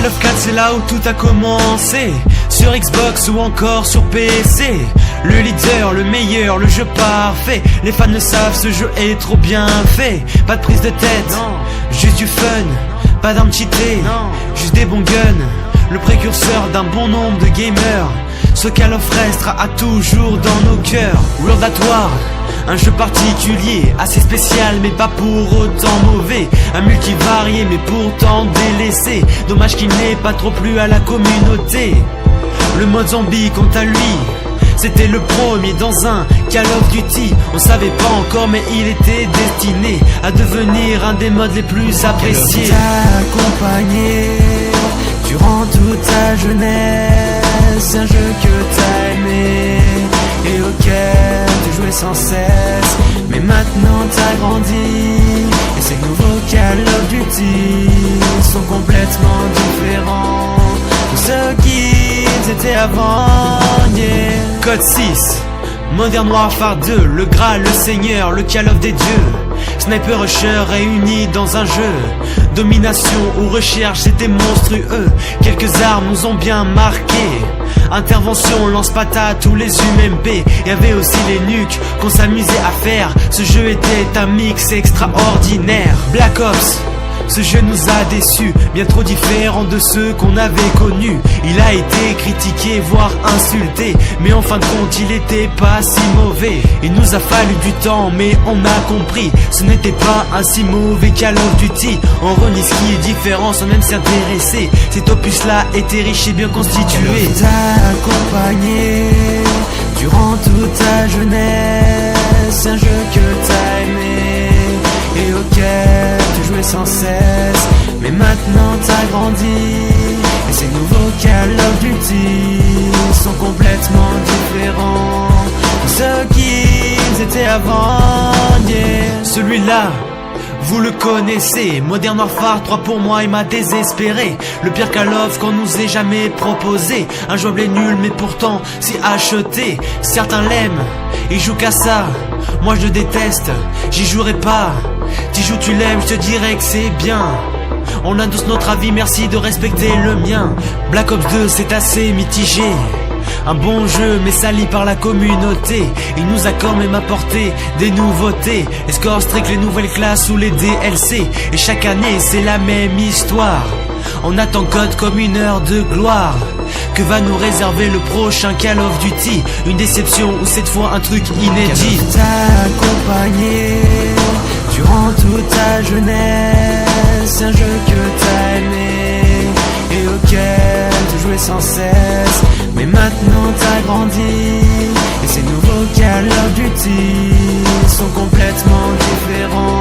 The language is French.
Call of 4 c'est là où tout a commencé, sur Xbox ou encore sur PC. Le leader, le meilleur, le jeu parfait. Les fans le savent, ce jeu est trop bien fait. Pas de prise de tête, non. Juste du fun. Pas d'armes cheatées, non. Juste des bons guns. Le précurseur d'un bon nombre de gamers. Ce Call of restera à toujours dans nos cœurs. World at War, un jeu particulier, assez spécial mais pas pour autant mauvais. Un multivarié mais pourtant délaissé. Dommage qu'il n'ait pas trop plu à la communauté. Le mode zombie quant à lui, c'était le premier dans un Call of Duty. On savait pas encore mais il était destiné à devenir un des modes les plus appréciés. T'a accompagné durant toute ta jeunesse, un jeu que t'as aimé et auquel tu jouais sans cesse. Mais maintenant t'as grandi et ces nouveaux Call of Duty sont complètement différents de ceux qu'ils étaient avant, yeah. Code 6, Modern Warfare 2, le Graal, le Seigneur, le Call of des dieux. Sniper Rusher réunis dans un jeu. Domination ou recherche, c'était monstrueux. Quelques armes nous ont bien marqué. Intervention, lance-patate ou les UMP. Y'avait aussi les nukes qu'on s'amusait à faire. Ce jeu était un mix extraordinaire. Black Ops, ce jeu nous a déçus, bien trop différent de ceux qu'on avait connus. Il a été critiqué, voire insulté, mais en fin de compte il était pas si mauvais. Il nous a fallu du temps, mais on a compris, ce n'était pas un si mauvais Call of Duty. On renie ce qui est différent sans même s'y intéresser. Cet opus là était riche et bien constitué. T'a accompagné durant toute ta jeunesse, un jeu que t'as aimé et auquel tu jouais sans cesse. Mais maintenant t'as grandi et ces nouveaux Call of Duty sont complètement différents de ceux qu'ils étaient avant, yeah. Celui-là, vous le connaissez, Modern Warfare 3 pour moi il m'a désespéré. Le pire Call of qu'on nous ait jamais proposé. Injouable et nul mais pourtant si acheté. Certains l'aiment, ils jouent qu'à ça. Moi je le déteste, j'y jouerai pas. T'y joues tu l'aimes, je te dirais que c'est bien. On a tous notre avis, merci de respecter le mien. Black Ops 2 c'est assez mitigé. Un bon jeu mais sali par la communauté. Il nous a quand même apporté des nouveautés. Les scores strict, les nouvelles classes ou les DLC. Et chaque année c'est la même histoire. On attend Code comme une heure de gloire. Que va nous réserver le prochain Call of Duty? Une déception ou cette fois un truc inédit? T'a accompagné durant toute ta jeunesse, un jeu que t'as aimé et auquel tu jouais sans cesse. Mais maintenant t'as grandi et ces nouveaux Call of Duty sont complètement différents.